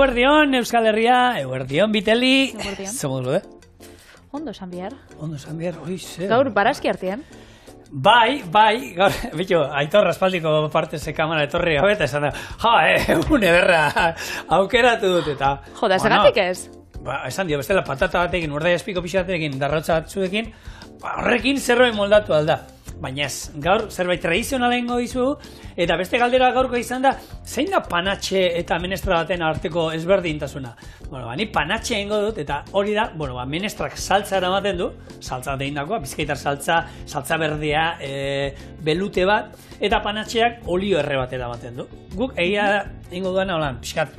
Eguerdion, Euskal Herria, eguerdion, Biteli. Eguerdion. Zegoen, Ondo esan behar. Ondo esan behar, zer. Gaur, barazki artean. Bai, gaur, bitxo, Aitor Aspaldiko parteze kamara etorri gabe, eta esan da, egun ederra, aukeratu dut, eta... Joda, zagatik ez? Esan dio, bestela patata batekin, urdai espiko pixatekin, darrotza batzuekin, horrekin zerbait moldatu alda. Baina ez, gaur zerbait tradizionala ingo dizu, eta beste galdera gaurko izan da, zein da panatxe eta menestra baten arteko ezberdintasuna? Ni panatxe ingo dut, eta hori da, menestrak saltza eramaten du, saltza deindakoa, bizkaitar saltza berdea, belute bat, eta panatxeak olio erre bat eramaten du. Guk egia ingo duena, holan, pixkat,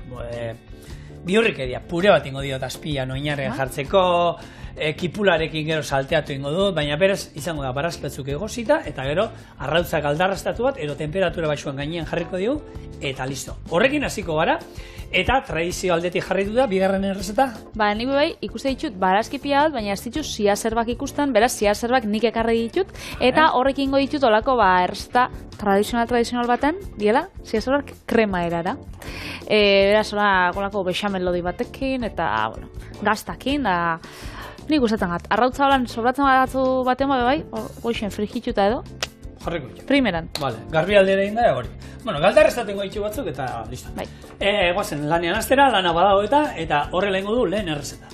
bihurrikeria, pure bat ingo diot azpian, oinarrean jartzeko, kipularekin gero salteatu ingo dut, baina berez izango da barazki batzuk egosita, eta gero arrautzak aldarrastatu bat, ero temperatura baixuan gainean jarriko dugu, eta listo. Horrekin hasiko gara, eta tradizio aldetik jarritu da, bigarren errezeta? Ni bai, ikuste ditut barazki pila bat, baina ez ditut ziazerbak ikusten, beraz ziazerbak nik ekarri ditut, eta horrekin ditut olako errezeta tradizional baten, diela, ziazerbak krema erara. Beraz, olako bexamel lodi batekin, eta, gaztakin, da... Nik gustatzen gat. Arrautza holan sobratzen batzu baten bai, goixen frigituta edo. Jarriko ditu. Primeran. Vale, garbi aldera egin da hori. Galdarrestatengo ditu batzuk eta listo. Bai. Goazen lanean astera, lana badago eta horrela ingo du lehen errezeta.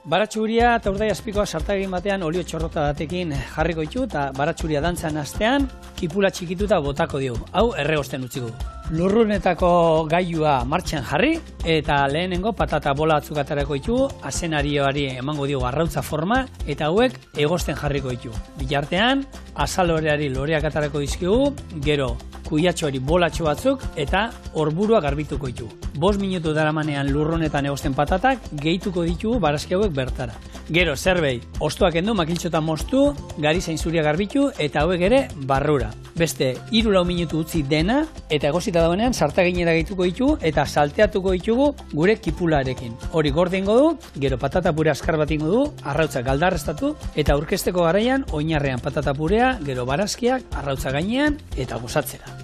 Baratxuria eta urdai azpikoa sartagin batean olio txorrota batekin jarriko ditu eta baratxuria dantzan astean kipula txikituta botako diogu. Hau erregosten utziko du. Lurrunetako gailua martxan jarri eta lehenengo patata bola batzuk aterako ditugu, azenarioari emango diogu arrautza forma eta hauek egosten jarriko ditugu. Bitartean, azaloreari loreak aterako dizkigu, gero kuiatxoari bolatxo batzuk eta horburua garbituko ditugu. 5 minutu daramanean lurrunetan egosten patatak gehituko ditugu barazki hauek bertara. Gero zerbait, ostoak endu, makiltxotan moztu, gari zainzuria garbitu eta hauek ere barrura. Beste, 3-4 minutu utzi dena eta egosita dagoenean sartaginera gehituko ditugu eta salteatuko ditugu gure kipularekin. Hori gorde ingo du, gero patata pure askar bat ingo du, arrautza galdarrestatu eta aurkezteko garaian oinarrean patata purea, gero barazkiak, arrautza gainean eta gozatzera.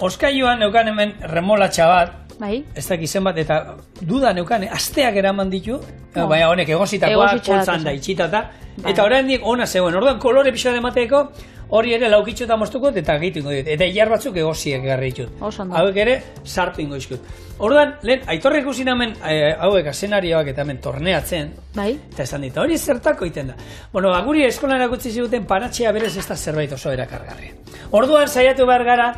Oskailuan neukan hemen remolatxa bat, bai. Ez dakiz zenbat, eta duda neukan, asteak eraman ditu, baina honek egositakoak, poltzan da itxitata, eta oraindik ona zegoen, orduan kolore pixka emateko, hori ere laukitxo eta moztuko eta gehitu ingo dit, eta ilar batzuk egosiek garri ditut. Hauek ere sartu ingo izkut. Orduan, lehen, Aitorrek ikusin hemen, hauek azenarioak eta hemen torneatzen, eta esan dit, hori zertako iten da. Guri eskolan erakutsi ziguten panatxea berez ez da zerbait oso erakargarri. Orduan, saiatu behar gara,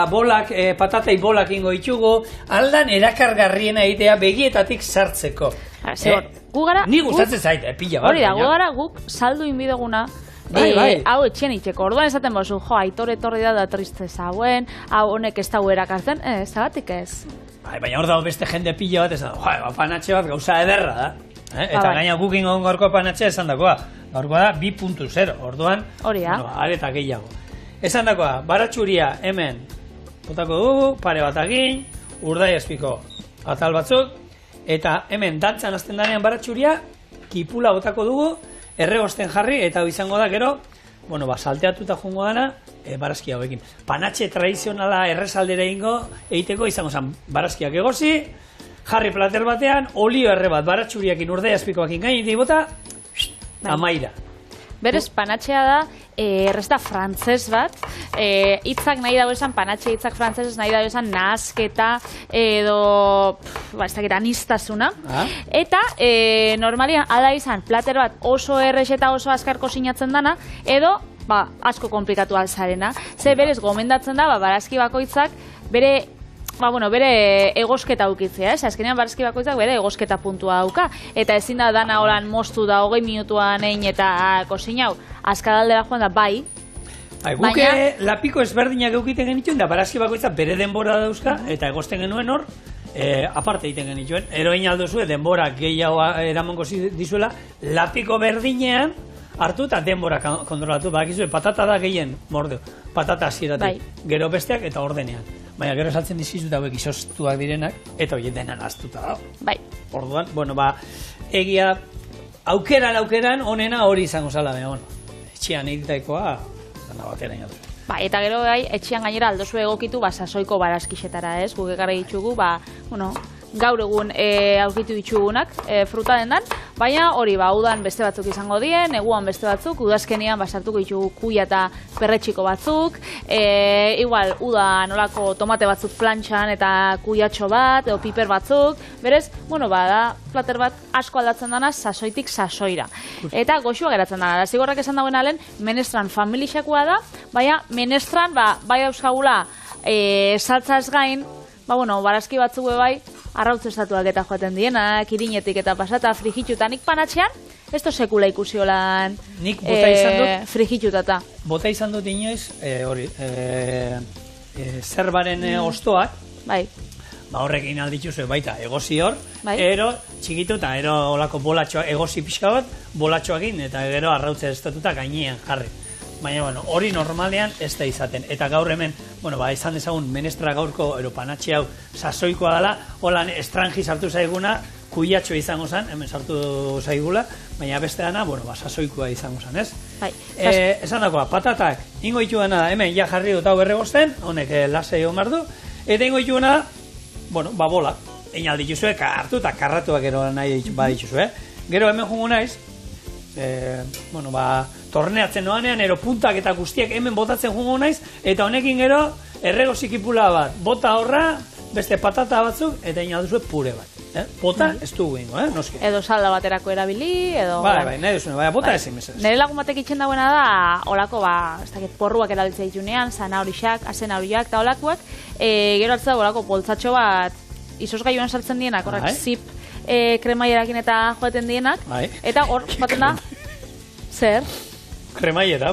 bolak, patatei bolak ingo ditugu, aldan erakargarriena egitea begietatik sartzeko. Ni gustatzen zait, pila bat. Hori da, gu gara guk saldu inbideguna, hau etxen itxeko. Orduan esaten bozu, Aitor etorri da triste zauen, hau honek ez dago erakartzen, zagatik ez. Baina hor dago beste jende pila bat, ez da, panatxe bat gauza ederra da. Eta gaina guk ingo gaurko panatxea esan dakoa. Gaurkoa da 2.0, orduan, areta gehiago. Esan dakoa, baratxuria hemen botako dugu, pare bat agin, urdai azpiko atal batzuk, eta hemen dantzan azten danean baratxuria, kipula botako dugu, erregosten jarri, eta izango da gero, salteatuta joango dana, barazki hauekin. Panatxe tradizionala errezaldera egiteko izango zen barazkiak egosi, jarri plater batean, olio erre bat baratxuriakin urdai azpikoakin gainetik bota, amaira. Berez, panatxea da, errezta frantzez bat, hitzak nahi dago esan, panatxe hitzak frantzez nahi dago esan nahasketa edo, ez dakit, aniztasuna. Eta, normalian, ala izan, plater bat oso errex eta oso askarko sinatzen dana, edo, asko komplikatu alzarena. Ze berez, gomendatzen da, barazki bakoitzak, bere egosketa aukitzea, azkenean barazki bakoitzak bere egosketa puntua dauka, eta ezin da dana holan moztu da 20 minutuan egin eta kosinau, azkadaldera joan da bai. Guke lapiko ezberdinak eukiten genituen, da barazki bakoitzak bere denbora dauzka, eta egosten genuen hor, aparte egiten genituen, eroin aldozue, denbora gehiago eramango dizuela, lapiko berdinean, hartu eta denbora kontrolatu, bakizue, patata da gehien mordeu, patata hasieratik, gero besteak eta ordenean. Baina gero saltzen dizkizut hauek izostuak direnak, eta hori denan aztuta dago. Bai. Orduan, egia aukeran onena hori izango zala, etxean egitaikoa, dana batera inatu. Ba, eta gero etxean gainera aldozu egokitu sasoiko barazkixetara, ez? Guk ekarri ditugu, gaur egun aurkitu ditugunak fruta dendan, baina hori udan beste batzuk izango dien, neguan beste batzuk, udazkenean sartuko ditugu kuia eta perretxiko batzuk, igual udan olako tomate batzuk plantxan eta kuiatxo bat, edo piper batzuk, berez, da plater bat asko aldatzen dana sasoitik sasoira. Eta goxua geratzen dana, da zigorrak esan dagoen alen, menestran familixakoa da, baina menestran, bai euskagula saltzaz gain, barazki batzuk arrautz estatuak eta joaten dienak, irinetik eta pasata frigituta. Nik panatxean, ez to sekula ikusiolan frigitutata. Bota izan dut inoiz, zerbaren ostoak, horrekin aldituzue baita egozi hor, ero txikitu eta ero olako bolatxoa, egozi pixka bat, bolatxoakin eta gero arrautz estatuta gainean jarri. Baina, hori normalean ez da izaten. Eta gaur hemen, izan dezagun menestra gaurko panatxe hau sasoikoa dela, holan estrangi sartu zaiguna, kuiatxo izango zen, hemen sartu zaigula, baina beste dana, sasoikoa izango zen, ez? Esan dagoa, patatak, ingo dituena da, hemen ja jarri dut hau berregosten, honek lasei omar du, eta ingo dituena, bola, egin aldituzue, hartu eta karratuak gero nahi badituzue. Gero hemen jungo naiz, torneatzen noanean, ero puntak eta guztiak hemen botatzen jungo naiz, eta honekin gero erregozikipula bat, bota horra, beste patata batzuk, eta inalduzue pure bat. Bota ez dugu ingo, noski. Edo salda baterako erabili, edo... Bai, nahi duzune, bota ezin bezaz. Nire lagun batek itxen dagoena da, olako, porruak erabiltzea ditunean, zanahorixak, azenahoriak eta olakoak, gero hartza da, olako poltzatxo bat, izosgaioan sartzen dienak, horrek zip kremaierakin eta joaten dienak, eta hor, baten da, zer? Kremaiera,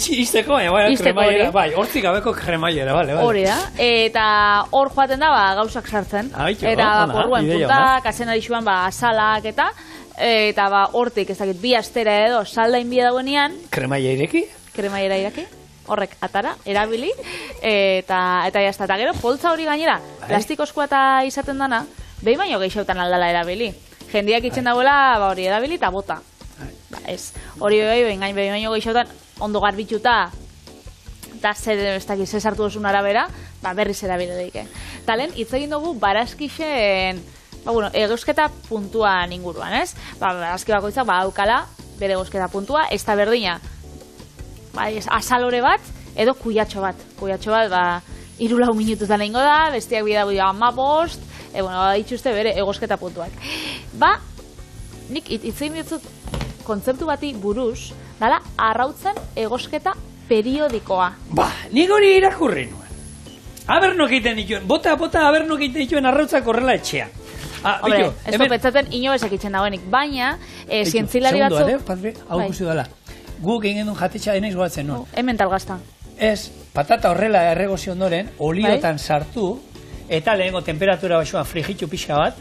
izteko, kremaiera, hortzik gabeko kremaiera, hori da, eta hor joaten da gauzak sartzen, eta porruen puntak, azenarixuan asalak eta hortik, ez dakit, bi astera edo salda inbia dauenean, kremaiera ireki, horrek atara, erabili, eta jazta, eta gero, poltza hori gainera, plastikoskoa eta izaten dana, behin baino gehixautan aldala erabili, jendiak itxen dagoela, hori erabili eta bota. Ez, hori behin baino gehixotan ondo garbituta eta ze sartu duzun arabera, berriz erabile daike. Talen, hitz egin dugu barazkixen egosketa puntuan inguruan, ez? Barazki bakoitzak aukala bere egosketa puntua, ez da berdina asalore bat edo kuiatxo bat. Kuiatxo bat, 3-4 minututan egingo da, bestiak bidago 15, dituzte bere egosketa puntuak. Nik hitz egin ditut kontzeptu bati buruz, dala arrautzen egosketa periodikoa. Nik hori irakurri nuen. Abernok egiten dituen, bota abernok egiten dituen arrautzak horrela etxean. Hombre, ez petzaten inobezak itxen dagoenik, baina zientzilari batzuk... Segundu, padre, hau ikusi dela. Guk egin duen jatetxa denez goatzen nuen. Hemen talgazta. Ez, patata horrela erregozi ondoren, oliotan sartu, eta lehenko temperatura baxuan frigitu pixka bat,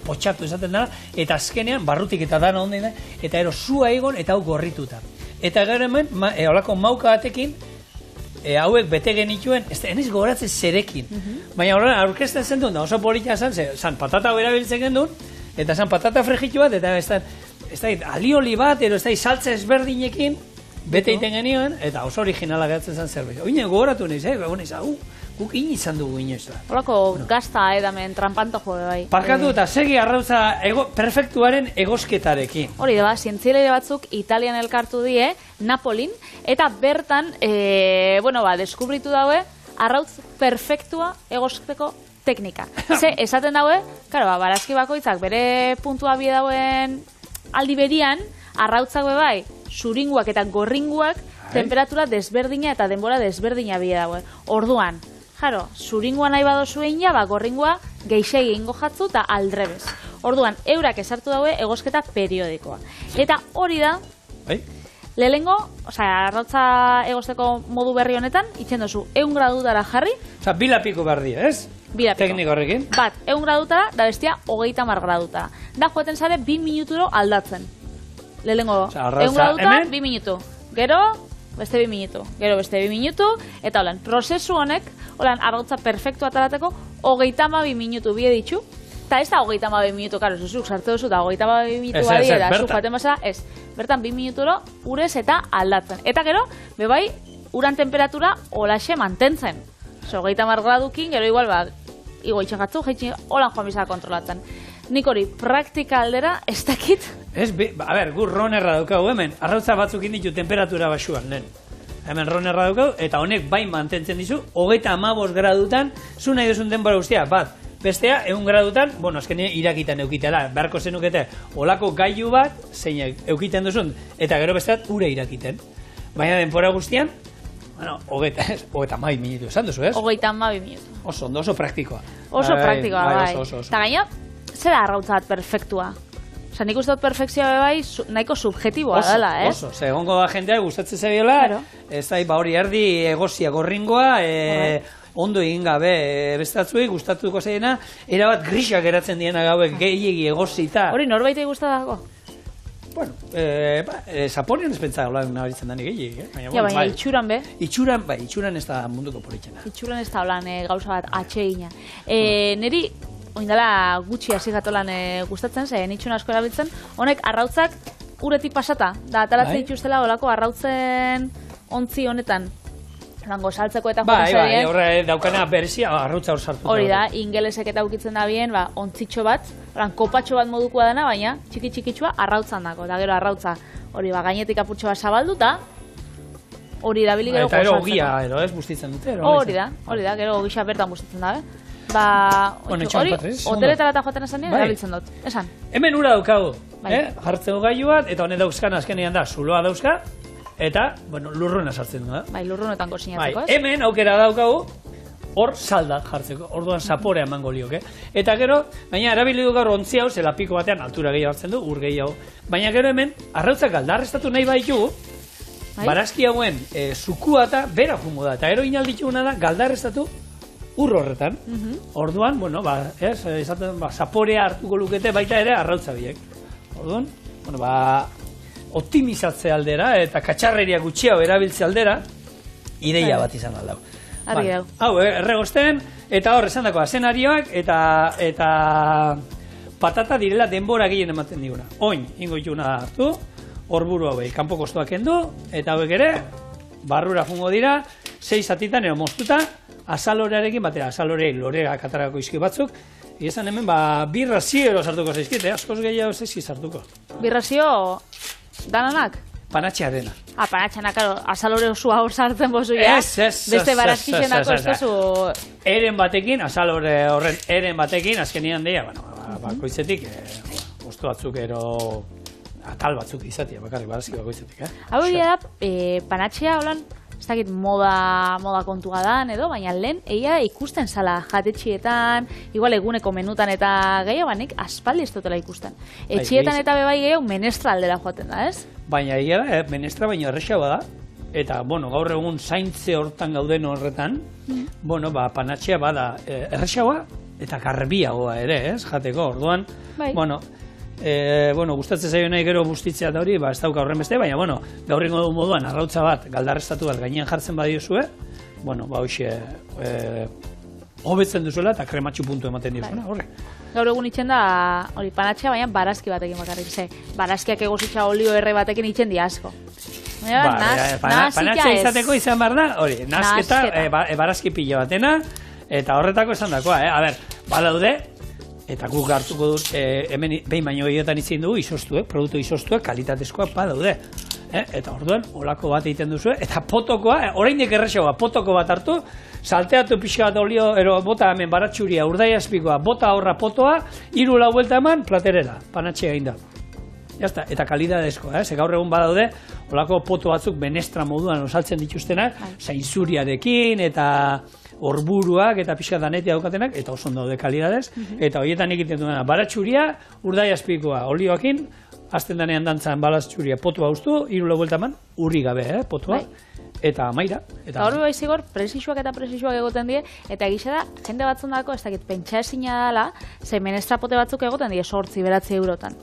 potxatu esaten dara, eta azkenean barrutik eta dana onden da, eta ero zua egon eta hau gorrituta. Eta gero hemen, holako mauka batekin, hauek bete genituen, eniz gogoratzen zerekin. Baina horren aurkezten zen duen, oso politia zan patata hau erabiltzen gendun, eta zan patata frigitu bat, eta ez da alioli bat, ez da saltza ezberdinekin, bete iten genioen, eta oso originala geratzen zen zerbait. Oine gogoratu nahiz, guk izan dugu inoiz da. Horako gazta edamen trampanto joe bai. Parkatu eta segi arrautza perfektuaren egosketarekin. Hori da, zientzialere batzuk Italian elkartu die, Napolin, eta bertan, deskubritu daue, arrautz perfektua egosketeko teknika. Esaten daue, barazki bakoitzak bere puntua bie dauen aldi berian, arrautzak bai, zuringuak eta gorringuak temperatura desberdina eta denbora desberdina bie daue. Orduan, zuringua nahi badozu egin ja, gorringua geixei egingo jatzu eta aldrebez. Orduan, eurak esartu daue egosketa periodikoa. Eta hori da, lehengo, arrautza egosteko modu berri honetan, itxen dozu, 100 gradutara jarri. Bilapiko behar dira, ez? Bilapiko. Tekniko horrekin. 100 gradutara, da bestia 30 gradutara. Da joaten zare 2 minuturo aldatzen. Lehengo, 100 gradutara, 2 minutu. Gero, beste 2 minutu, gero beste 2 minutu, eta prozesu honek, arrautza perfektu atarateko, 32 minutu bie ditu, Eta ez da 32 minutu, karo, zuzuk sartu duzu, da 32 minutu badi, eta zuk jaten bazara, ez. Bertan 2 minuturo urez eta aldatzen. Eta gero, bebai, uran temperatura olaxe mantentzen. 30 gradukin, gero igual, igo itxegatzu, jaitxin, holan joan bizara kontrolatzen. Nik hori, praktika aldera, ez dakit? A ber, gur ronerra daukagu hemen, arrautza batzuk inditu temperatura basuan, lehen. Hemen ronerra daukagu, eta honek bain mantentzen dizu, 35 gradutan, zu nahi duzun denbora guztia, bat, bestea, 100 gradutan, bueno, azkenean irakitan eukitela, beharko zenukete, olako gailu bat, zeinek eukiten duzun, eta gero besteat, ure irakiten. Baina denbora guztian, bueno, 32 minutu esan duzu, ez? 32 minutu. Oso, oso praktikoa. Oso praktikoa, bai. Oso. Eta gaina, zera arrautza bat perfektua? Osa, nik uste dut perfekzioa bai nahiko subjetiboa dela, ez? Oso, egongo da jendeak gustatzen zebiola, ez da, hori erdi egozia gorringoa, ondo egin gabe bestatzuei gustatuko zeiena, erabat grisak geratzen diena gauek gehiegi egozita. Hori norbaitei gustatako? Bueno, Zaporean ez pentsa hola nabaritzen dani gehiegi, baina itxuran be? Itxuran ez da munduko politxena. Itxuran ez da holan gauza bat atxegina. Neri, oindala gutxi hasi gatolan gustatzen, nitxun asko erabiltzen, honek arrautzak uretik pasata, da ataratzen dituztela olako arrautzen ontzi honetan, lango saltzeko eta joan zerien. Bai, horre daukana berezia, arrautza hor sartu. Hori da, ingelesek eta ukitzen da bien, ontzitxo bat, kopatxo bat modukoa dena, baina txiki-txikitsua arrautzan dako, da gero arrautza hori gainetik apurtxo bat zabalduta, hori da bilik gero gozatzeko. Eta gero ogia, edo ez bustitzen dute? Hori da, gero ogisa bertan bustitzen dabe. Hori, hoteletara eta joaten esan nire, erabiltzen dut. Esan. Hemen ura daukagu, jartzeko gailu bat, eta honet dauzkan azkenean da, zuloa dauzka, eta, lurruna sartzen du, Bai, lurrunetan kosinatzeko, ez? Hemen aukera daukagu, hor salda jartzeko, orduan zaporea emango lioke. Eta gero, baina erabili du gaur ontzi hau, zela piko batean altura gehiago hartzen du, ur gehiago. Baina gero hemen, arrautzak galdarrestatu nahi baitugu, barazki hauen zukua eta bera jungo da, eta gero inaldituguna da, galdarrestatu ur horretan. Orduan, zaporea hartuko lukete baita ere arrautza biek. Orduan, optimizatze aldera eta katxarreria gutxiago erabiltze aldera, ideia bat izan aldau. Hau, erregosten, eta hor esan dako azenarioak eta patata direla denbora gehien ematen diguna. Oin, ingo dituguna hartu, hor buru hauei, kanpo kostuak kendu, eta hauek ere, barrura fungo dira, 6 zatitan ero moztuta, azalorearekin batera, azalorei loreak atarako izki batzuk, izan hemen, birrazio sartuko zaizkite, askoz gehiago zaizki sartuko. Birrazio dananak? Panatxea dena. Panatxeana, karo, azalore osua hor sartzen bozu ya? Beste barazkixenako ez duzu... Eren batekin, azalore horren eren batekin, azkenian deia, bakoitzetik, ostu batzuk ero... atal batzuk izatea, bakarrik barazki bakoitzetik, Hau egia da, panatxea holan, ez dakit moda kontua dan edo, baina lehen egia ikusten zala jatetxietan, igual eguneko menutan eta gehiago, banik aspaldi ez dutela ikusten. Etxietan eta bebai gehiago menestra aldera joaten da, ez? Baina egia da, menestra baina errexagoa da, eta, gaur egun zaintze hortan gauden horretan, panatxea bada errexagoa eta garbiagoa ere, ez, jateko, orduan, gustatzen zaio nahi gero bustitzea da hori, ez dauka horren beste, baina, gaur ingo du moduan, arrautza bat, galdarrestatu bat gainean jartzen badiozue, hoxe, hobetzen duzuela eta krematxu puntu ematen dizuna, horre. Gaur egun itxen da, hori, panatxea, baina barazki batekin bakarrik, barazkiak egozitza olio erre batekin itxen di asko. Panatxea izateko izan behar da, hori, nasketa, barazki pila batena, eta horretako esan dakoa, badaude, eta guk hartuko dut, hemen behin baino gehiotan itzin dugu, produktu izostuek, kalitatezkoak badaude. Eta orduan, olako bat egiten duzu, eta potokoa, oraindik erresagoa, potoko bat hartu, salteatu pixka bat olio, bota hemen baratxuria, urdai azpikoa, bota horra potoa, 3-4 buelta eman, platerera, panatxea egin da. Jazta, eta kalidadezkoa, gaur egun badaude, olako poto batzuk menestra moduan osaltzen dituztenak, zainzuriarekin, eta orburuak eta pixka danetia daukatenak, eta oso daude kalidadez, eta horietan egiten duena, baratxuria, urdai azpikoa, olioakin, azten danean dantzan baratxuria potoa ustu, 3-4 buelta eman, urri gabe, potoa, eta amaira. Eta hori bai zigor, presisuak egoten die, eta egisa da, jende batzun dako, ez dakit, pentsa ezina dela, ze menestrapote batzuk egoten die 8-9 eurotan.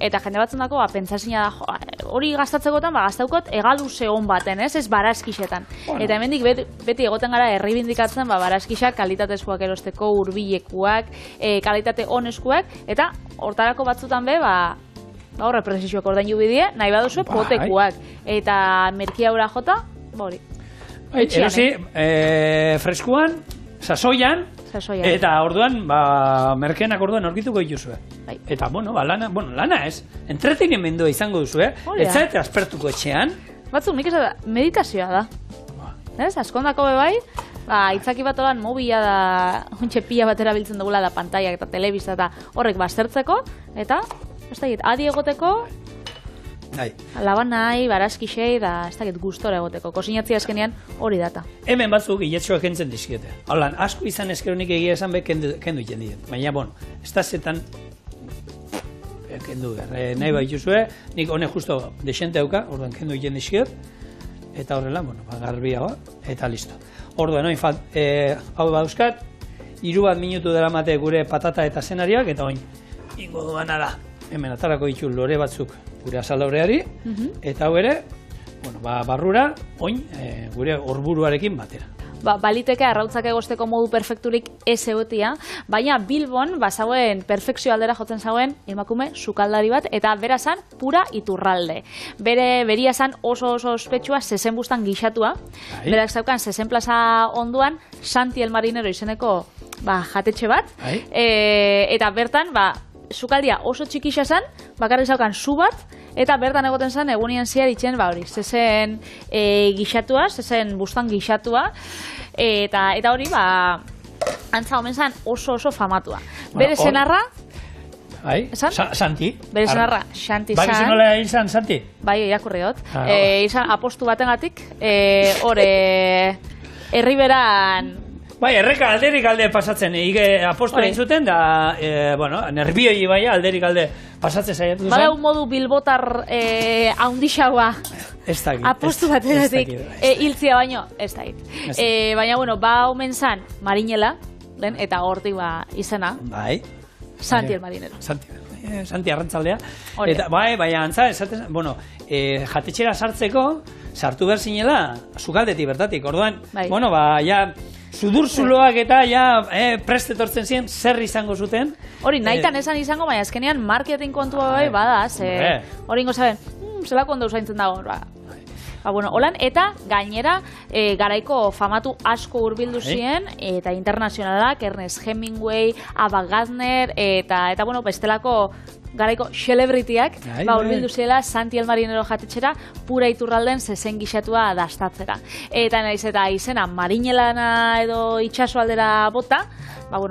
Eta jende batzun dako, pentsa ezina da, hori gastatzekotan, gastaukot egaluze hon baten, ez baraskixetan. Eta hemendik beti egoten gara erribindikatzen, baraskixak kalitatezkoak erosteko, hurbilekuak, kalitate honeskuak, eta hortarako batzutan be, horre presisuak ordaindu bidie, nahi baduzu potekuak, eta merkia ura jota, hori. Erosi, freskuan, sasoian, eta orduan, merkenak orduan aurkituko dituzue. Eta, lana ez, entretenimendua izango duzu, ez zaite aspertuko etxean. Batzuk, nik ez da, meditazioa da. Ez, askondako bebai, itzaki bat olan mobila da, huntxe pila bat erabiltzen dugula da pantaiak eta telebista eta horrek baztertzeko, eta, ez da, adi egoteko, laban nahi, baraskixei, da, ez da, gustora egoteko. Kosinatzi azkenean hori data. Hemen batzuk iletxoak entzen dizkiete. Holan, asko izan eskeronik egia esan be kendu iten diet. Baina, ez da zetan kendu behar. Nahi bat juzue, nik honek justo desente dauka, orduan kendu iten dizkiet, eta horrela, garbia eta listo. Orduan, hau dauzkat, 3 minutu dela mate gure patata eta zenariak, eta oin, ingo duana da. Hemen atarako ditu lore batzuk gure azalaureari, eta hau ere, barrura, oin, gure orburuarekin batera. Baliteke arrautzak egosteko modu perfekturik ez egotia, baina Bilbon bazauen perfekzio aldera jotzen zauen emakume sukaldari bat, eta bera zan pura Iturralde. Beria zan oso ospetsua zezen bustan gixatua, berak zaukan zezen plaza onduan Santi el Marinero izeneko jatetxe bat, eta bertan sukaldia oso txikisa zan, bakarrik zaukan zu bat, eta bertan egoten zen egunien ziar itxen zezen gixatua, zezen bustan gixatua, eta hori antza omen zen oso famatua. Bere senarra, Santi. Bere senarra, Santi zan. Bai, zenola izan, Santi? Bai, irakurri dut. Izan apostu batengatik, herriberan... Bai, erreka alderik alde pasatzen, apostu egin zuten, da, nerbioi bai alderik alde pasatzen zaiatu zen. Bada un modu bilbotar haundixaua apostu bategatik hiltzia baino, ez da hit. Baina, omen zan Marinela, eta hortik izena, Santi el Marinero. Santi arrantzaldea. Eta, baina antza, esaten, jatetxera sartzeko, sartu behar zinela, sukaldetik bertatik, orduan, sudurzuloak eta prest etortzen ziren, zer izango zuten. Hori, nahitan esan izango, baina azkenean marketing kontua bada, hori ingo zaben, zelako ondo usaintzen dago, holan, eta gainera garaiko famatu asko hurbildu ziren, eta internazionalak, Ernest Hemingway, Ava Gardner, eta bestelako garaiko celebrityak, hurbildu zela Santi el Marinero jatetxera, pura Iturralden zezen gixatua dastatzera. Eta naiz eta izena Marinelana edo itxaso aldera bota,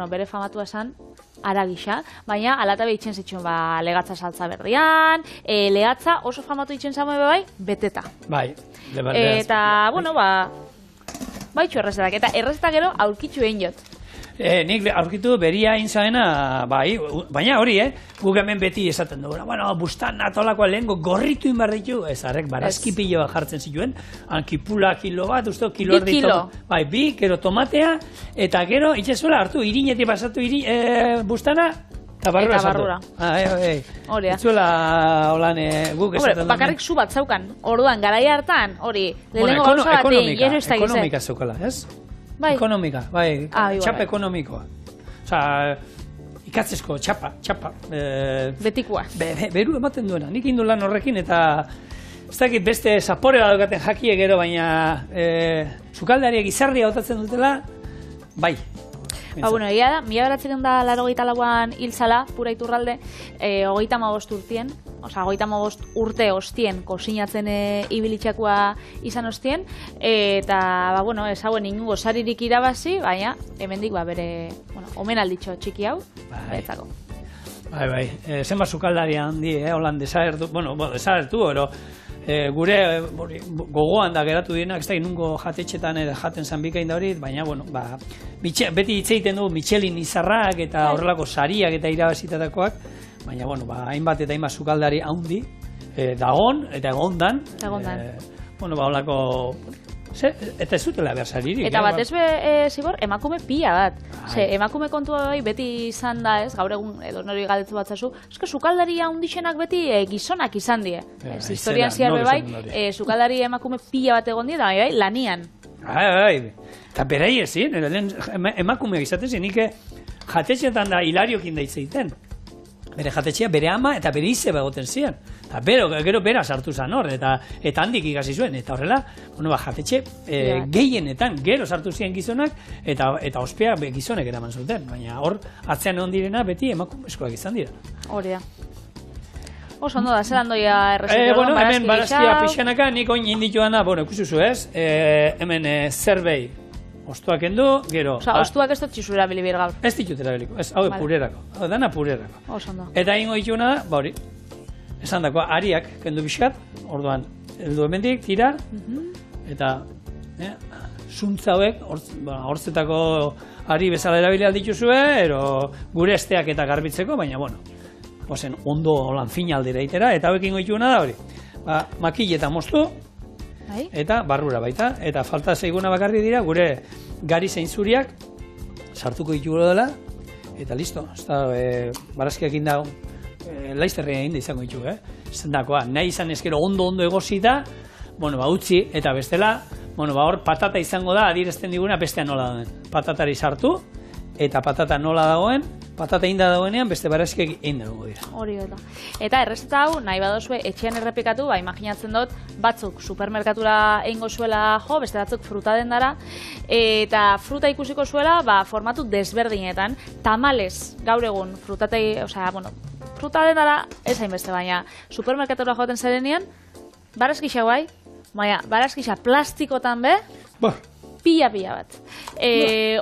bere famatua esan, ara gisa, baina alatabe itxen zituen legatza saltza berrian, legatza oso famatu itxen zamoe beteta. Bai, eta, baitxu errezetak, eta errezetak gero aurkitzu egin jot. Nik aurkitu beria inzaena, baina hori, guk hemen beti esaten dugu, bustan natolakoa lehenko gorritu inbar ditu, ez arrek barazki piloa jartzen zituen, ankipula kilo bat, uste, kilo erdi. 2 kilo. Bi, gero tomatea, eta gero, itxezuela hartu, irinetik pasatu bustana, eta barrura. Hori, itzuela holan guk esaten dugu. Bakarrik zu bat zaukan, orduan, garai hartan, hori, lehenko gauza bat, ekonomika zeukala, ez? Ekonomika, txapa ekonomikoa. Osa, ikatzezko txapa. Betikoa. Beru ematen duena. Nik indu lan horrekin eta ez dakit beste zapore bat dukaten jakie gero, baina sukaldariak izarria botatzen dutela, bai. Egia da, 1984an hil zala, pura Iturralde, 35 urtien, oza, 35 urte ostien kosinatzen ibilitxakua izan ostien, eta, ez hauen inungo saririk irabazi, baina, hemendik, bere, omenalditxo txiki hau, beretzako. Bai, zenbat sukaldari handi, holan desagertu, gure gogoan da geratu dienak, ez da inungo jatetxetan jaten zan bikain da hori, baina, beti hitz egiten du Michelin izarrak eta horrelako sariak eta irabazitatakoak, baina, hainbat eta hainbat sukaldari handi, dagon eta egondan, horrelako Eta ez dutela behar saririk. Eta batez be, Zibor, emakume pila bat. Emakume kontua beti izan da, ez, gaur egun edo nori galdetu batzazu, eske sukaldaria hundixenak beti gizonak izan die. Historian ziar bai, sukaldari emakume pila bat egon die, da bai, lanian. Eta berai ezin, emakumeak izaten zen, nik jatetxeetan da hilariokin da itzeiten. Bere jatetxea, bere ama eta bere izeba egoten ziren. Eta gero bera sartu zen hor, eta handik ikasi zuen. Eta horrela, jatetxe gehienetan gero sartu ziren gizonak, eta ospea gizonek eraman zuten. Baina hor, atzean egon direna beti emakumezkoak izan dira. Hori da. Oso ondo da, zelan doia errezitu hemen barazkia pixanaka, nik oin indituan da, ikusuzu ez, hemen zerbei. Ostuak endu, gero... Osa, ostuak ez dut txisura bilibir gaur. Ez ditut erabiliko, ez, hau purerako. Hau dana purerako. Oso ondo. Eta ingo dituna da, hori, esan dako, ariak kendu pixkat, orduan, heldu hemendik, tira, eta zuntza hauek, hortzetako ari bezala erabilia dituzue, ero gure esteak eta garbitzeko, baina, ozen, ondo holan fina aldera itera, eta hauek ingo dituna da, hori, makile eta moztu, eta barrura baita, eta falta zeiguna bakarri dira, gure gari zeinzuriak sartuko ditugu dela, eta listo, barazkiak inda, laizterrean egin da izango ditugu, zendakoa, nahi izan ezkero ondo egozita, utzi, eta bestela, hor patata izango da, adierazten diguna bestea nola dagoen, patatari sartu, eta patata nola dagoen, patata inda dagoenean, beste barazkiak egin dago dira. Hori da. Eta errezeta hau, nahi badozue etxean errepikatu, imaginatzen dut, batzuk supermerkatura egingo zuela jo, beste batzuk fruta dendara, eta fruta ikusiko zuela, formatu desberdinetan, tamales, gaur egun, fruta dendara, ez hainbeste, baina supermerkatura joaten zarenean, barazkixa guai, baina barazkixa plastikotan be, pila bat.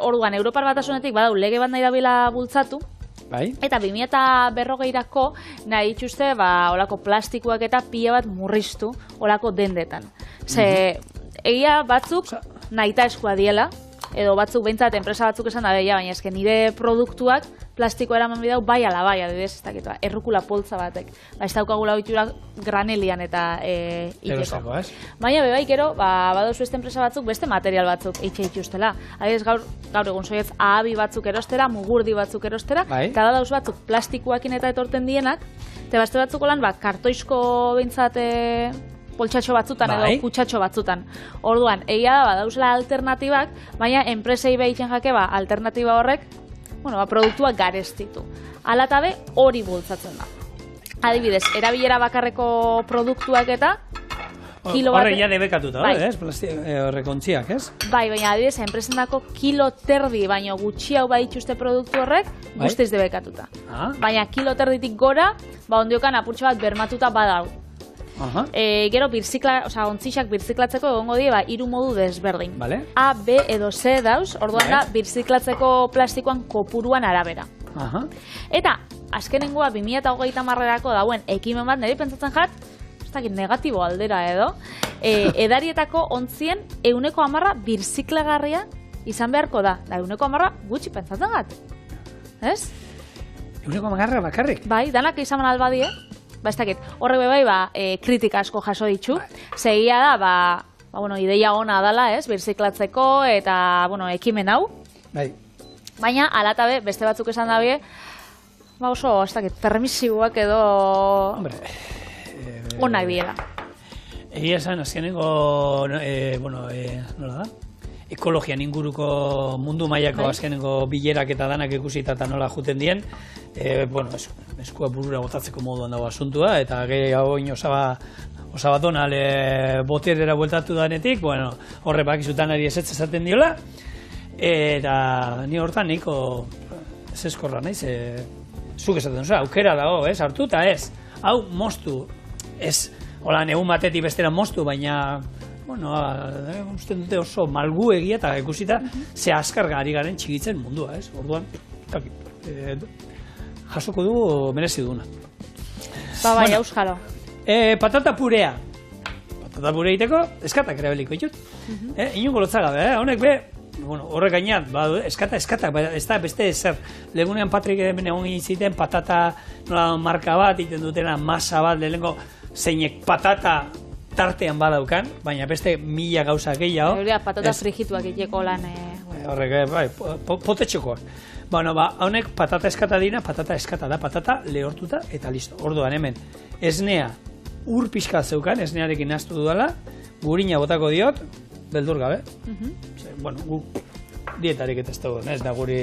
Orduan, Europar Batasunetik badau lege bat nahi dabila bultzatu, eta 2040erako nahi dituzte olako plastikoak eta pila bat murriztu olako dendetan. Egia batzuk nahita eskua diela, edo batzuk behintzat enpresa batzuk esan da baina eske nire produktuak plastiko eraman bidau bai ala bai, adibidez, ez dakit, errukula poltza batek. Ez daukagula ohitura granelian eta iteko. Baina bebai, gero, badauzu beste enpresa batzuk, beste material batzuk eitxe dituztela. Adibidez, gaur egun soiez ahabi batzuk erostera, mugurdi batzuk erostera, eta dauzu batzuk plastikoakin eta etorten dienak, eta beste batzuk lan, kartoizko behintzat poltsatxo batzutan edo kutsatxo batzutan. Orduan, egia da, dauzela alternatibak, baina enpresei behitzen jake, alternatiba horrek, produktuak garestitu. Hala eta be, hori bultzatzen da. Adibidez, erabilera bakarreko produktuak eta kilo bat... Horre ja debekatuta, horrekontziak, ez? Bai, baina adibidez, enpresendako kilo terdi, baino gutxi hau baituzte produktu horrek, guztiz debekatuta. Baina kilo terditik gora, ondiokan apurtxo bat bermatuta badau. Gero, ontzixak birziklatzeko egongo die, 3 modu desberdin. A, B edo C dauz, orduan da, birziklatzeko plastikoan kopuruan arabera. Eta, azkenengoa 2030erako dauen ekimen bat, niri pentsatzen jat, ez dakit negatibo aldera edo, edarietako ontzien 10% birziklagarria izan beharko da. Da, 10% gutxi pentsatzen jat. Ez? 10% bakarrik? Bai, danak izan albadie. Ez dakit, horrek bebai, kritika asko jaso ditzu. Segia da, ideia ona dela, ez, birziklatzeko eta, ekimen hau. Baina, alatabe, beste batzuk esan dabie, oso, ez dakit, permisibuak edo onak diela. Egia esan, azkenengo, nola da? Ekologian inguruko mundu mailako azkenengo bilerak eta danak ikusita eta nola juten dien, eskua burura botatzeko moduan dago asuntua, eta gehi hau osabaton boterera bueltatu danetik, horre bakizutan ari esetz esaten diola, eta ni hortan niko ez eskorra naiz, zuk esaten duzu, aukera dago, hartu eta ez, hau moztu, ez, egun batetik bestera moztu, baina uste dute oso malgu egia eta ikusita ze azkar ari garen txigitzen mundua, ez? Orduan, jasoko dugu merezi duguna. Bai, auskalo. Patata purea. Patata purea iteko, eskatak erabeliko ditut. Inungo lotzagabe, honek be, horrek gainean, eskatak, ez da beste ezer. Legunean Patrik hemen egon ziten patata marka bat, iten dutena masa bat, lehenko zeinek patata tartean badaukan, baina beste 1000 gauza gehiago. Hori da, patata frigituak egiteko lan... Horrek, bai, potetxokoak. Bueno, honek patata eskata dira, patata eskata da, patata lehortuta eta listo. Orduan hemen, esnea ur pixka zeukan, esnearekin nahaztu dudala, gurina botako diot, beldur gabe. Bueno, gu dietarik eta ez dago, ez da guri...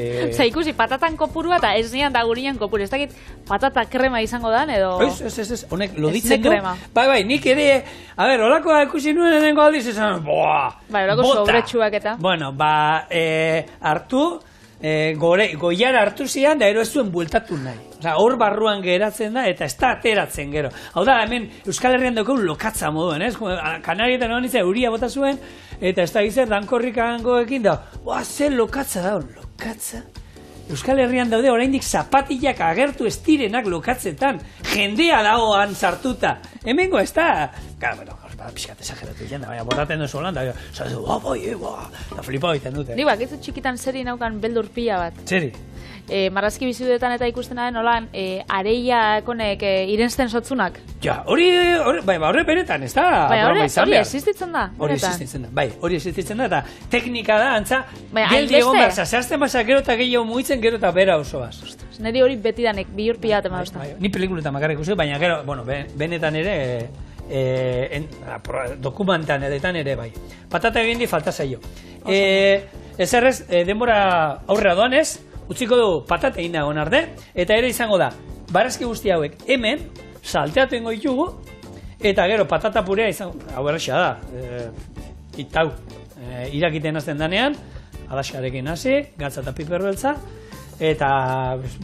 Ikusi, patatan kopurua eta esnean da gurinan kopuru. Ez dakit patata krema izango dan, edo... Ez, honek loditzen du. Krema. Bai, nik ere, a ber, olakoa ikusi nuen edengo aldiz, esan, boa, bai, olako sobretsuak eta. Bueno, hartu, goiara hartu zian, da ero ez zuen bueltatu nahi. Osa, hor barruan geratzen da, eta ez da ateratzen gero. Hau da, hemen Euskal Herrian dugu lokatza moduan, ez? Kanarietan hon nintzen, euria bota zuen, eta ez da gizzer, dankorrikangoekin da, zer lokatza da, lokatza? Euskal Herrian daude oraindik zapatillak agertu ez direnak lokatzetan, jendea dagoan sartuta. Hemengo ez da, gara, bueno, pixkat esageratu jenda, baina botaten duzu holan, da flipa egiten dute. Ni bakitzu txikitan zeri naukan beldur pila bat. Zeri? Marrazki biziduetan eta ikusten den nolan, areiakonek irensten sotzunak. Ja, hori benetan, ez da? Bai, hori existitzen da. Hori existitzen da, bai, hori existitzen da, eta teknika da, antza, baina, geldi egon behar, zehazten basa gero eta gehiago mugitzen, gero eta bera oso baz. Neri hori beti danek, bihur pila bat ema duzta. Ni pelikuletan makarrik uste, baina gero, bueno, benetan ere, dokumentan edetan ere bai. Patata egin di falta zaio. Ezerrez, denbora aurrera doanez, utziko du patata egin dagoen arde, eta ere izango da, barazki guzti hauek hemen, salteatu ingo ditugu, eta gero patata purea izango, hau errexea da, itau, irakiten azten danean, alaskarekin hasi, gatza eta piper beltza, eta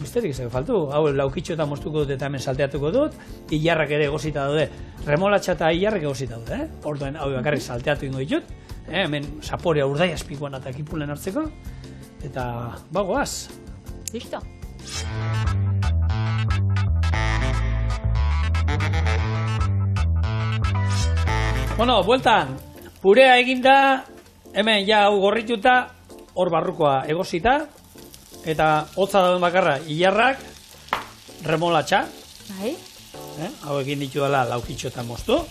besterik izango faltu, hau laukitxo eta moztuko dut eta hemen salteatuko dut, ilarrak ere egosita daude, remolatxa eta ilarrak egosita daude, orduen hau bakarrik salteatu ingo ditut, hemen zaporea urdai azpikoan eta kipulen hartzeko, eta bagoaz. Listo. Bueno, bueltan, purea eginda, hemen ja hau gorrituta, hor barrukoa egosita, eta hotza dauden bakarra ilarrak, remolatxa, hau egin ditu dela laukitxo eta moztu,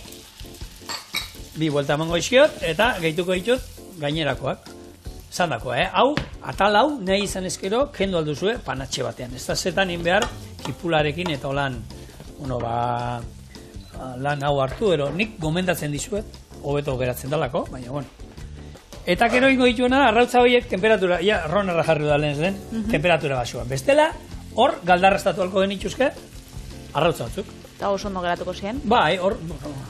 bi buelta emango izkiot, eta gehituko ditut gainerakoak. Zandakoa, hau, atal hau, nahi izan ezkero, kendu alduzue panatxe batean. Ez da zetan behar, kipularekin eta lan hau hartu, ero nik gomendatzen dizuet, hobeto geratzen dalako, baina, bueno. Eta gero ingo dituena, arrautza horiek, temperatura, ja, ronarra jarri da lehen zen, temperatura basuan. Bestela, hor, galdarrastatu alko genituzke, arrautza batzuk. Eta oso ondo geratuko ziren? Bai, hor,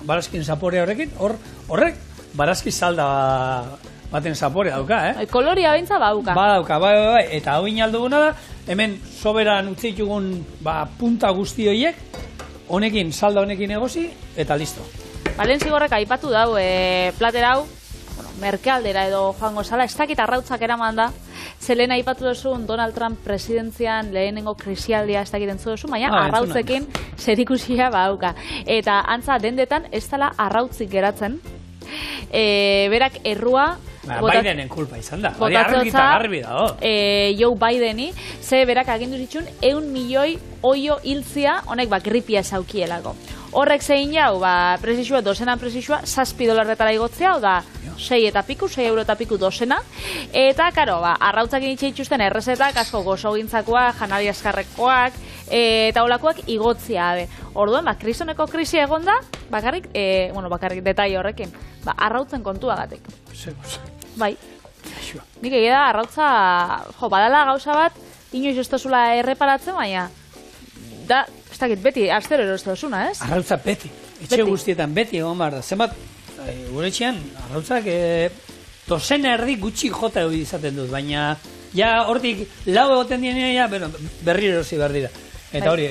barazkin zapore horrekin, horrek, barazki salda baten zapore dauka, Koloria bentsa bauka. Badauka, bai, eta hau inalduguna da, hemen soberan utzi ditugun punta guzti horiek, honekin, salda honekin egosi, eta listo. Balen zigorrek aipatu dau, platera hau, merkealdera edo joango zala, ez dakit arrautzak eraman da, zelen aipatu duzun Donald Trump presidentzian lehenengo krisialdia ez dakit entzu duzu, baina arrautzekin zerikusia bauka. Eta antza dendetan ez dela arrautzik geratzen, berak errua, Bidenen kulpa izan da, hori argita garbi da, Joe Bideni, ze berak agindu zitsun 100 milioi oio hiltzia honek gripia zaukielako. Horrek zein jau, presizua, dozenan presizua, $6 igotzea, da 6 eta piku, 6 euro eta piku dozena. Eta, karo, arrautzak initxe itxusten errezetak, asko gozo gintzakoak, janari askarrekoak, eta olakoak igotzea. Orduan, kristoneko krisi egonda, bakarrik detai horrekin, arrautzen kontuagatik. Bai. Nik egia da, arrautza, badala gauza bat, inoiz ez tozula erreparatzen, baina, da, ez dakit, beti, astero eroz dozuna, ez? Arrautza beti, etxe guztietan beti egon behar da. Zenbat, gure etxean, arrautzak dozena erdi gutxi jota izaten dut, baina, ja, hortik, lau egoten dienea, ja, berri erosi behar dira. Eta hori,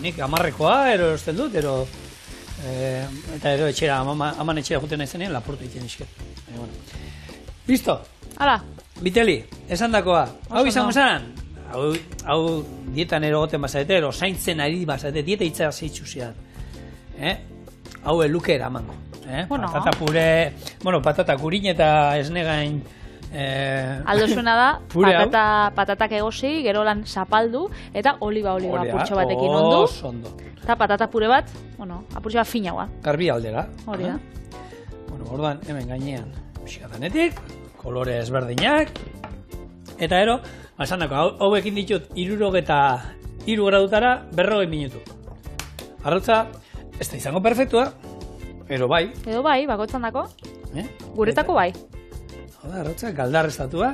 nik amarrekoa erozten dut, eta ero etxera, aman etxera juten nahi zenean, lapurtu egiten isket. Listo. Hala. Biteli, esan dakoa. Hau izango zen? Hau dietan erogoten bazarete, ero zaintzen ari bazarete, dieta hitza zeitzu zidan. Hau eluke eramango. Patata pure, patata kurin eta esnegain Aldozuena da, Pure hau. patatak egosi, gero lan zapaldu, eta oliba apurtxo batekin ondu. Ondo. Eta patata pure bat, apurtxo bat finagoa. Garbi aldera. Hori da. Bueno, orduan, hemen gainean, pixkatanetik, kolore ezberdinak, eta ero, esanako, hauekin ditut 63 gradutara 40 minutu. Arrautza, ez da izango perfektua, ero bai. Edo bai, bakoitzan dako. Guretako bai. Arrautza, galdarrestatua,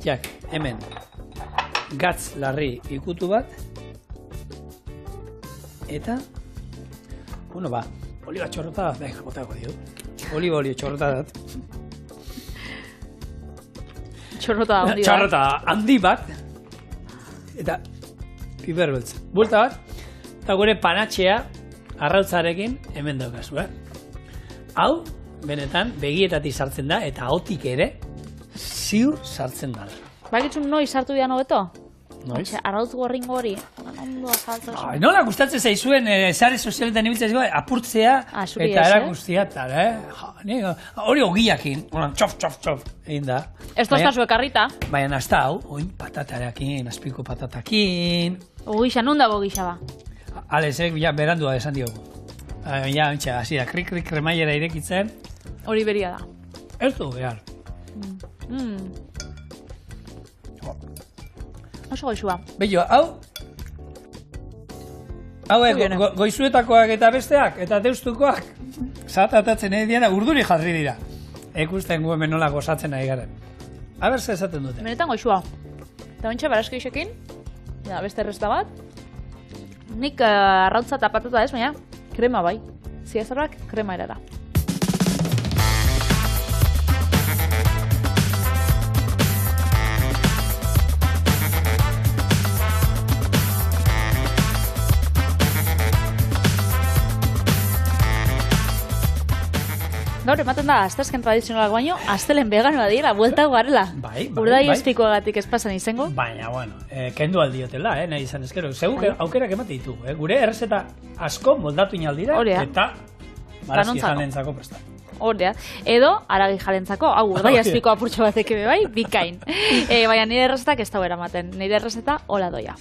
jak, hemen, gatz larri ikutu bat, eta, oliba txorrota, botako dio. Oliba txorrota dat. Txorrota handi bat, eta piper beltza. Bulta bat, eta gure panatxea arrautzarekin hemen daukazu, Hau, benetan, begietatik sartzen da, eta ahotik ere, ziur sartzen da. Bakitzun noiz sartu dian hobeto? Noiz? Arrautz gorringo hori. Ondo azaltzen. Nola gustatzen zaizuen sare sozialetan ibiltzen apurtzea eta erakustia tal, hori ogiakin, txof, egin da. Ez toztazu ekarrita. Baina hasta hau, oin patatarekin, azpiko patatakin. Ogisa, non dago ogisa ba? Alezek, berandua esan diogu. Hasi da, krik kremaiera irekitzen. Hori beria da. Ez du behar. Oso goizua. Bello, hau goizuetakoak eta besteak, eta deustukoak, zatatatzen diana urduri jarri dira. Ekusten gu hemen nola gozatzen nahi garen. Aber ze esaten dute. Benetan goizua. Eta ontsa barasko isekin, beste erresta bat. Nik arrautza eta patata ez, baina krema bai. Ziazarrak krema era da. Gaur ematen da, asteazken tradizionalak baino, astelen veganoa dira, buelta garela. Bai. Urdai espikoagatik ez pasan izango. Baina, kendu aldiotela, nahi izan ezkero. Segur aukerak emate ditu, gure errezeta asko moldatu inaldira, eta barazki jalentzako presta. Horea. Edo, aragi jalentzako, hau urdai espiko apurtxo batek ebe bai, bikain. Baina nire errezetak ez da eramaten, nire errezeta hola doia.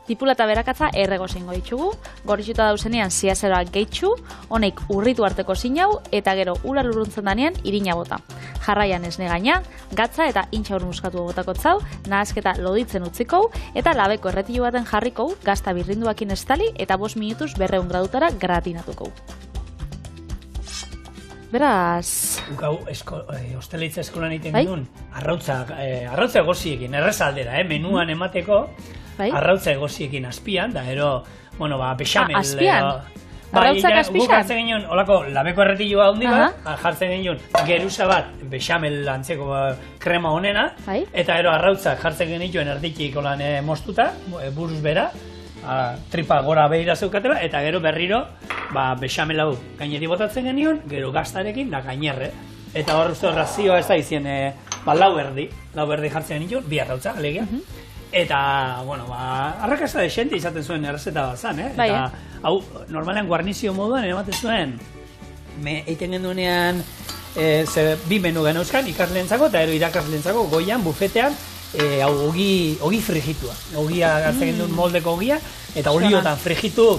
Tipula eta berakatza errego zingo ditugu, gorritxuta dauzenean ziazeroak gehitxu, honek urritu arteko zinau, eta gero ura lurruntzen danean irina bota. Jarraian esne gaina, gatza eta intxa urmuskatu botako tzau, nahasketa loditzen utziko, eta labeko erretilu baten jarriko, gazta birrinduakin estali, eta 5 minutuz 200 gradutara gratinatuko. Beraz... Gau, hosteleitza eskolan egiten genuen, arrautza egosiekin, errezaldera, menuan emateko, arrautza egosiekin azpian, da ero, bexamel... Azpian? Arrautzak azpixan? Guk hartzen genuen, olako, labeko erretilua handi bat, jartzen genuen geruza bat, bexamel antzeko krema honena, eta ero arrautzak jartzen genituen erditik olan mostuta, buruz bera, tripa gora behira zeukatela, eta gero berriro, bexamel hau gaineri botatzen genuen, gero gaztarekin, da gainerre. Eta hor uste razioa ez da izien, lau erdi jartzen genituen, bi arrautza, alegia. Eta, arrakasta desente izaten zuen errezeta bat zan, Eta, hau, normalean guarnizio moduan ematen zuen, eiten genduenean, bi menu geneuzkan, ikasleentzako eta ero irakasleentzako, goian, bufetean, ogi frigitua. Ogia hartzen genduen moldeko ogia, eta oliotan frigitu,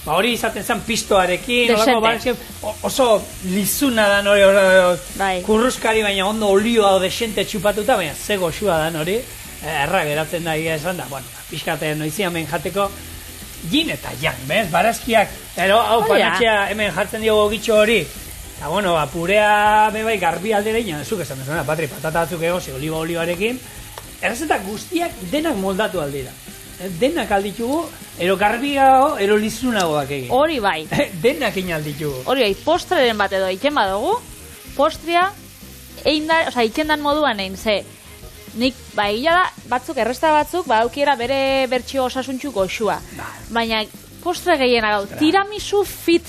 hori izaten zen pistoarekin, oso lizuna dan hori, kurruskari baina ondo olioa desente txupatuta, baina ze goxua dan hori, erra geratzen da egia esan da, pixkaten noizian behin jateko, gin eta jan, bez, barazkiak, hau panatxea hemen jartzen diogo gitxo hori, eta purea bebai garbi aldera ina, zuk esan duzuna, patri, patata batzuk egozi, olibarekin, errezetak guztiak denak moldatu aldera. Denak alditugu, ero garbia, ero lizunagoak egin. Hori bai. Denak inalditugu. Hori bai, postreren bat edo egiten badugu, postria, itxendan moduan egin, ze, nik, egia da, batzuk, erresta batzuk, aukiera bere bertxio osasuntxu goxua. Baina, postre gehiena gau, tiramisu fit,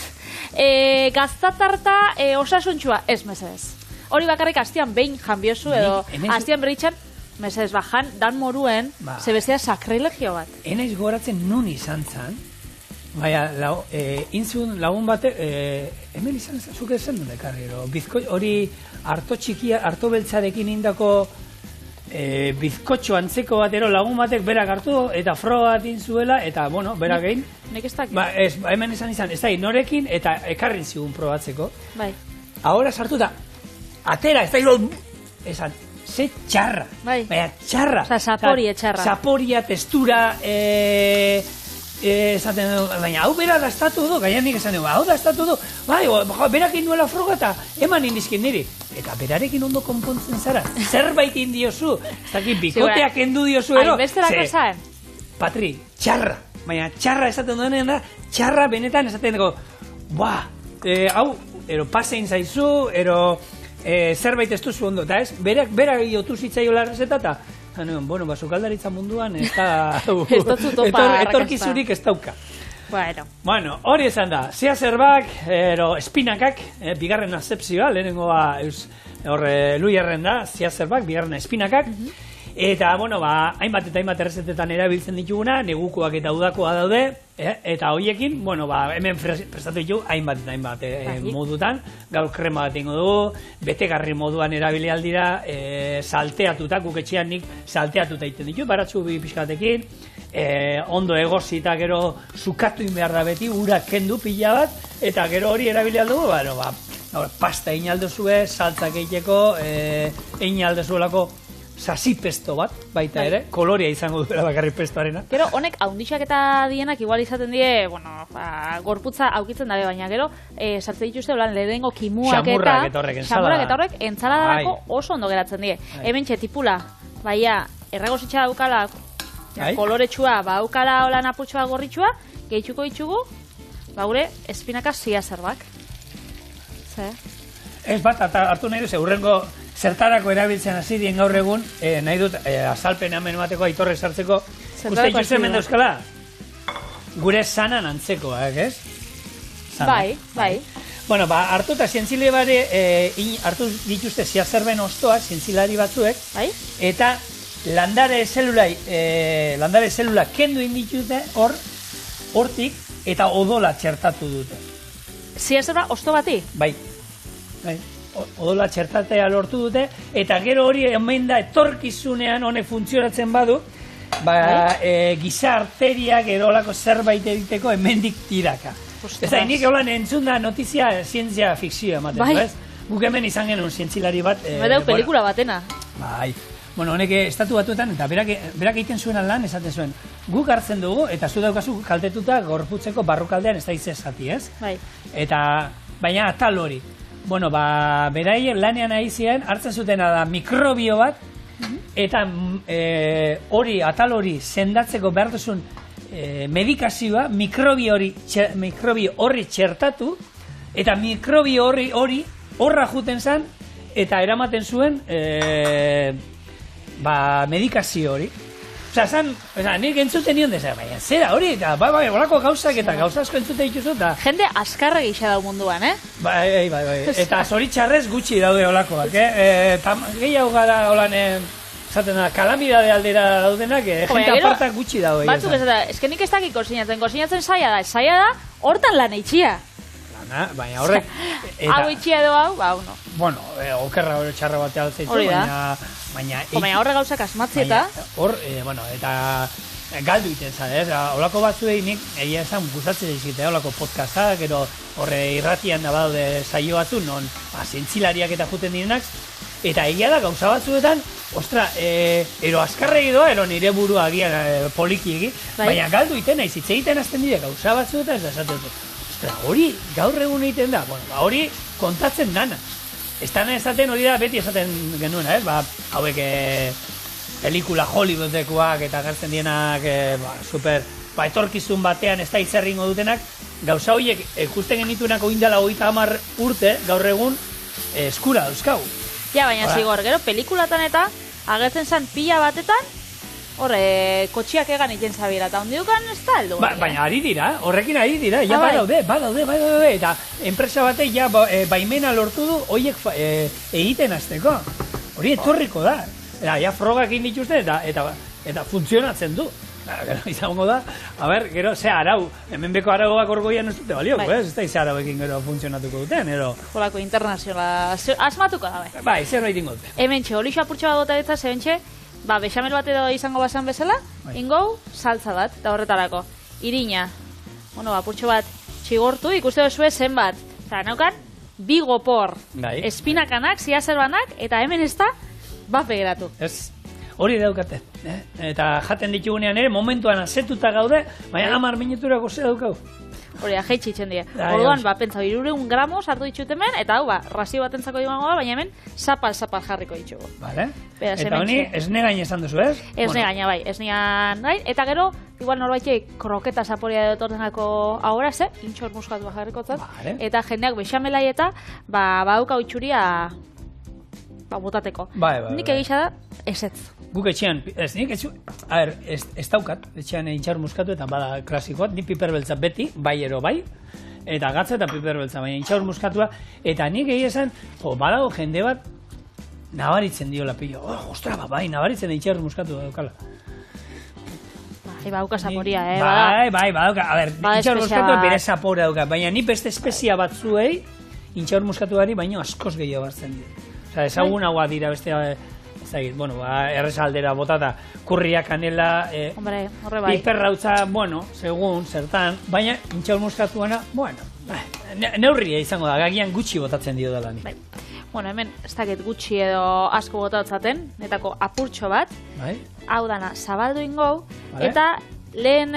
gaztatarta osasuntxua, ez mesedez. Hori bakarrik hastian behin janbiozu, edo hastian berritxan, mesedez, bajan, dan moruen, zebezea sakrilegio bat. Enaiz goratzen nun izan zan, Baina, intzun lagun bate, hemen izan zuk esan duen ekarri, hori harto beltzarekin indako bizkotxo antzeko batero lagun batek berak hartu eta froga bat inzuela, eta, bueno, berak egin. Nik ez dakit. Hemen izan, ez da, norekin, eta ekarri zigun probatzeko. Bai. Ahora sartu da, atera, ez da, esan, ze txarra. Bai. Baina, txarra. Osa, zaporia txarra. Zaporia, textura, esaten du, baina hau bera dastatu du, gaianik esan dugu, hau dastatu du, bai, berak induela froga eta eman indizkin niri. Eta berarekin ondo konpontzen zara, zerbait indiozu, ez dakit, bikoteak endu diozu ero. Hainbesterako zan? Patri, txarra, baina txarra esaten duenean da, txarra benetan esaten dugu, hau, ero pasein zaizu, ero zerbait ez duzu ondo, eta ez, berak jotu zitzaiola errezeta, eta bueno, sukaldaritza munduan ez da etorkizurik ez dauka. Bueno, hori esan da, zehazerbak, espinakak, bigarren azepzioa, lehenengoa Luiarren da, zehazerbak, bigarren espinakak, eta, bueno, hainbat eta hainbat errezetetan erabiltzen dituguna, negukoak eta udakoa daude, eta hoiekin, bueno, hemen prestatu ditugu hainbat eta hainbat modutan, gaur krema bat ingo dugu, betegarri moduan erabili aldira, salteatuta, guketxean nik salteatuta egiten ditu, baratzu bi pixkatekin, ondo egozita gero zukatu behar da beti, urak kendu pila bat, eta gero hori erabili aldugu, pasta egin alduzue, saltzak egiteko, egin alduzuelako sasi pesto bat, baita ere, koloria izango duela bakarri pestoarena. Gero, honek haundixak eta dienak igual izaten die, gorputza aukitzen dabe, baina gero, sartze dituzte, lehenengo kimuak eta xamurrak eta horrek, entzaladarako oso ondo geratzen die. Hemen txetipula, baina, erregositxa daukala, koloretsua, baukala hola naputxua gorritxua, gehitxuko ditugu, gure espinaka ziazerbak. Ez bat, hartu nahi duz, urrengo zertarako erabiltzen hasi dien gaur egun, nahi dut azalpen hemen bateko aitorrek sartzeko, uste ikusten hemen dauzkala? Gure sanan antzekoak, ez? Bai. Bueno, hartu eta zientzile bare, hartu dituzte ziazerben ostoak, zientzilari batzuek, eta landare zelula kendu inditute hortik, eta odola txertatu dute. Ziazerba osto bati? Bai. Odola txertatea lortu dute, eta gero hori hemen da etorkizunean honek funtzionatzen badu, giza arteriak edo olako zerbait egiteko hemendik tiraka. Ez da, nik holan entzun da notizia zientzia fikzioa ematen, ez? Guk hemen izan genuen zientzilari bat. Badeu pelikula batena. Bai. Bueno, honek estatu batuetan, eta berak egiten zuen lan, esaten zuen, guk hartzen dugu, eta zu daukazu kaltetuta gorputzeko barrukaldean ez da izesati, ez? Bai. Baina atal hori. Bueno, beraien lanean ari ziren, hartzen zutena da mikrobio bat, eta atal hori sendatzeko behar duzun medikazioa, mikrobio horri txertatu, eta mikrobio horri horra juten zen, eta eramaten zuen medikazio hori. Nik entzuten nion desa, baina zera hori, eta olako gauzak eta gauza asko entzuten dituzu, eta... Jende askarra gisa dau munduan, Bai. Eta zoritxarrez gutxi daude olakoak, gehiago gara holan, zaten da, kalamidade aldera daudenak, jente apartak gutxi daude. Batzuk ez da, nik ez dakik kosinatzen zaila da, hortan lan eitxia. Baina horrek... Hau itxia edo hau, no. Bueno, okerra hori txarra batea altzeitu, baina horre gauzak asmatzieta. Eta galdu iten zara, ez? Olako batzuei nik, egia esan, gustatzen dizkite, olako podcastak, ero horre irratian da badaude saio batzu, non zientzilariak eta juten direnak, eta egia da gauza batzuetan, ostra, ero azkarregi doa, ero nire burua agian polikiegi, baina galdu iten naiz, hitz egiten azten dire gauza batzuetan, ez da esaten dut. Hori gaur egun egiten da, hori kontatzen dana. Ez dana esaten hori da beti esaten genuena, hauek pelikula Hollywoodekoak eta gertzen dienak super, etorkizun batean ez da izerringo dutenak, gauza horiek ikusten genituenak oindala 30 urte gaur egun eskura dauzkau. Ja, baina zigor, gero pelikulatan eta agertzen zen pila batetan, horre, kotxiak egan iten zabira, eta hondiukan ez da heldu. Baina ari dira, horrekin ari dira, ja badaude, eta enpresa batek ja baimena lortu du horiek egiten azteko. Hori etorriko da. Ja frogak egin dituzte eta funtzionatzen du. Izango da, a ber, gero, ze arau, hemen beko arauak orgoian ez dute balioko, ez da ize arauekin gero funtzionatuko duten, ero... Jolako internazioa, asmatuko da, bai. Bai, zer nahi dingote. Hemen txe, olixo apurtxo bat bota ditza, zeben txe, bexamel bat edo izango bazan bezala, ingou, saltza bat, da horretarako. Irina, apurtxo bat txigortu, ikuste dozue zenbat. Eta naukan, bi gopor, espinakanak, ziazerbanak, eta hemen ez da, bat begeratu. Ez, hori daukate. Eta jaten ditugunean ere, momentuan azetuta gaude, baina 10 minuturako ze daukau. Hori, jaitsi itzen dira. Orduan, pentsa, 300 gramos hartu ditut hemen, eta hau, razio bat entzako digango da, baina hemen zapal jarriko ditugu. Vale. Eta honi, esne gain esan duzu, ez? Esne gaina, bai. Esnean gain, eta gero, igual norbaitek kroketa zaporia etortenako ahora, ze, intxor muskatua jarriko zat, eta jendeak bexamelai eta, badauka itxuria, botateko. Nik egisa da, ezetz. Guk etxean, ez daukat, etxean intxar muskatu eta bada klasikoat, ni piperbeltza beti, bai ero bai, eta gatza eta piperbeltza, baina intxar muskatua, eta nik egia esan, badago jende bat, nabaritzen dio lapillo, ostra, bai, nabaritzen intxar muskatu daukala. Bai, badauka zaporia, Bai, badauka, a ber, intxar muskatu bere zapora dauka, baina ni beste espezia batzuei, intxar muskatuari baino askoz gehiago hartzen dira. Osa, ezagun haua dira beste... errezaldera botata, kurria, kanela, piperrautza, segun, zertan, baina intxaur muskatuana, neurria izango da, gagian gutxi botatzen dio dela ni. Hemen, ez dakit gutxi edo asko botatzaten, netako apurtxo bat, hau dana, zabaldu ingou, eta lehen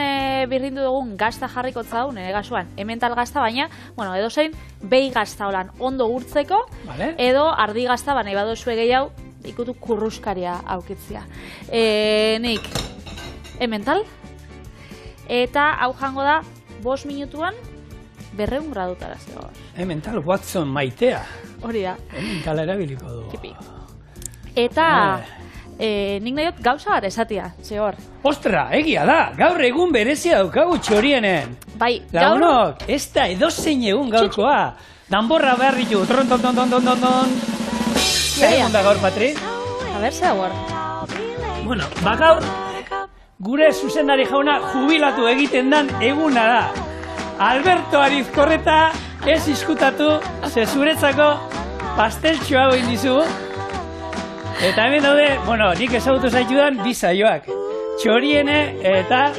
birrindu dugun gazta jarriko zau, nire gazuan, emental gazta, baina, edo zein, behi gazta holan ondo urtzeko, edo ardi gazta, nahi badozue gehiago, ikutu kurruskaria aukitzia. Nik, emental, eta hau jango da, 5 minutuan, 200 gradutara zegoa. Emental, Watson maitea. Hori da. Emental erabiliko du. Kipi. Eta, nik nahiot gauza bat esatia, zehor. Ostra, egia da, gaur egun berezia daukagu txorienen. Bai, Lagunok, ez da edozein egun gaurkoa. Danborra behar ditu, tron. Zer egun da gaur, Patri? A ber, zer gaur. Gaur, gure zuzendari jauna jubilatu egiten dan eguna da. Alberto Arizkorreta ez izkutatu, ze zuretzako pasteltxo hau indizu. Eta hemen daude, nik ezagutu zaitudan bizaioak. Txoriene eta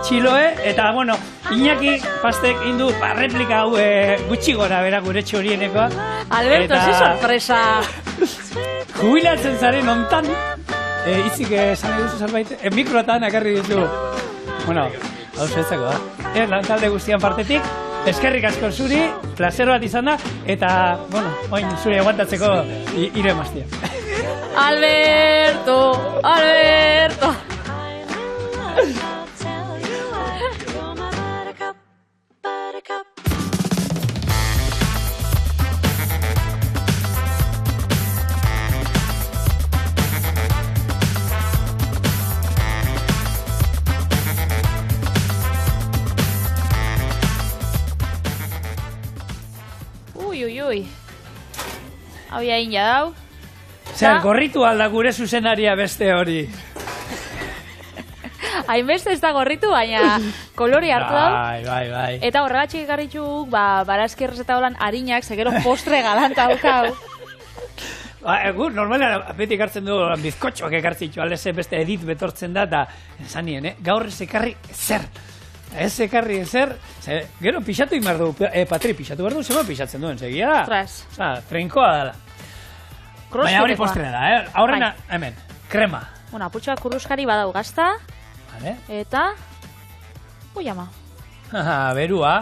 txiloe, eta, Iñaki pastek indu replika hau gutxi gora bera gure txorienekoa. Alberto, ze sorpresa! Jubilatzen zaren ontan, izik esan eguzu zerbait, mikroatan akarri ditu. Hau zetzako da. Lantalde guztian partetik, eskerrik asko zuri, placer bat izan da, eta, oin zuri aguantatzeko ire maztia. Alberto! Ui. Hau jain jadau. Zer, gorritu alda gure zuzenaria beste hori. Hainbeste ez da gorritu, baina kolori hartu dau. Bai. Eta horregatxik ekarritxuk, barazkirrez eta holan harinak, zegero postre galanta daukau. Normalean apetik hartzen du bizkotxoak ekartzitxu, alese beste edit betortzen da, eta zanien, gaur ez ekarri zer. Ez ekarri ezer, gero pixatu imar du, Patri, pixatu behar du, zema pixatzen duen, segia da. Osa, trinkoa dela. Baina hori postre da, Aurrena, hemen, krema. Apurtxoa kurruskari badau gazta, eta... Ui ama. Berua.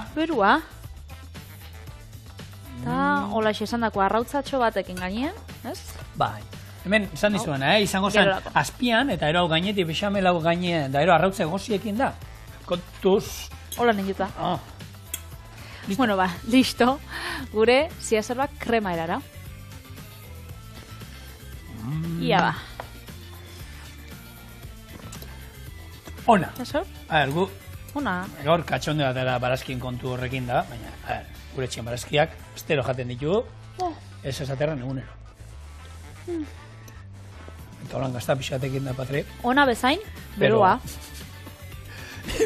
Eta, hola esan dako arrautzatxo batekin gainean, ez? Bai. Hemen, esan dizuena, izango zen azpian, eta ero gainetik bexamel hau gainean, da ero arrautza egosiekin da. Kontuz. Hola ninduta. Listo. Gure ziazerbak krema erara. Ia ba. Ona. Zasor? Gu... Ona. Gaur katxonde bat dela barazkin kontu horrekin da, baina, gure txien barazkiak, estero jaten ditugu, ez esaterran egunero. Eta holan gazta pixatekin da, Patri. Ona bezain, berua.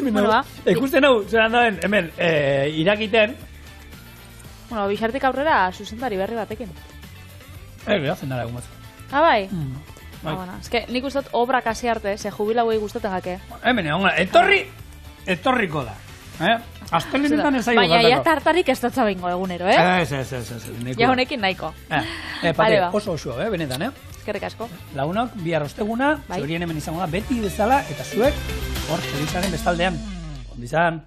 Bueno, ba. Ikusten hau, zelan daen, hemen, irakiten. Bueno, Bixartik aurrera zuzendari berri batekin. Geratzen dara egun batzu. Bai? Bai. Bueno, eske nik uste dut obra kasi arte, ze jubilauei gustatzen jake. Hemen, etorriko da. Astelenetan ez Baina ja tartarik ez dutza bingo egunero, Ez. Ja honekin nahiko. Pate, oso osua, benetan, Eskerrik asko. Lagunok, bihar osteguna, zorien hemen izango da, beti bezala, eta zuek, hor, Felizaren bestaldean. Ondizan.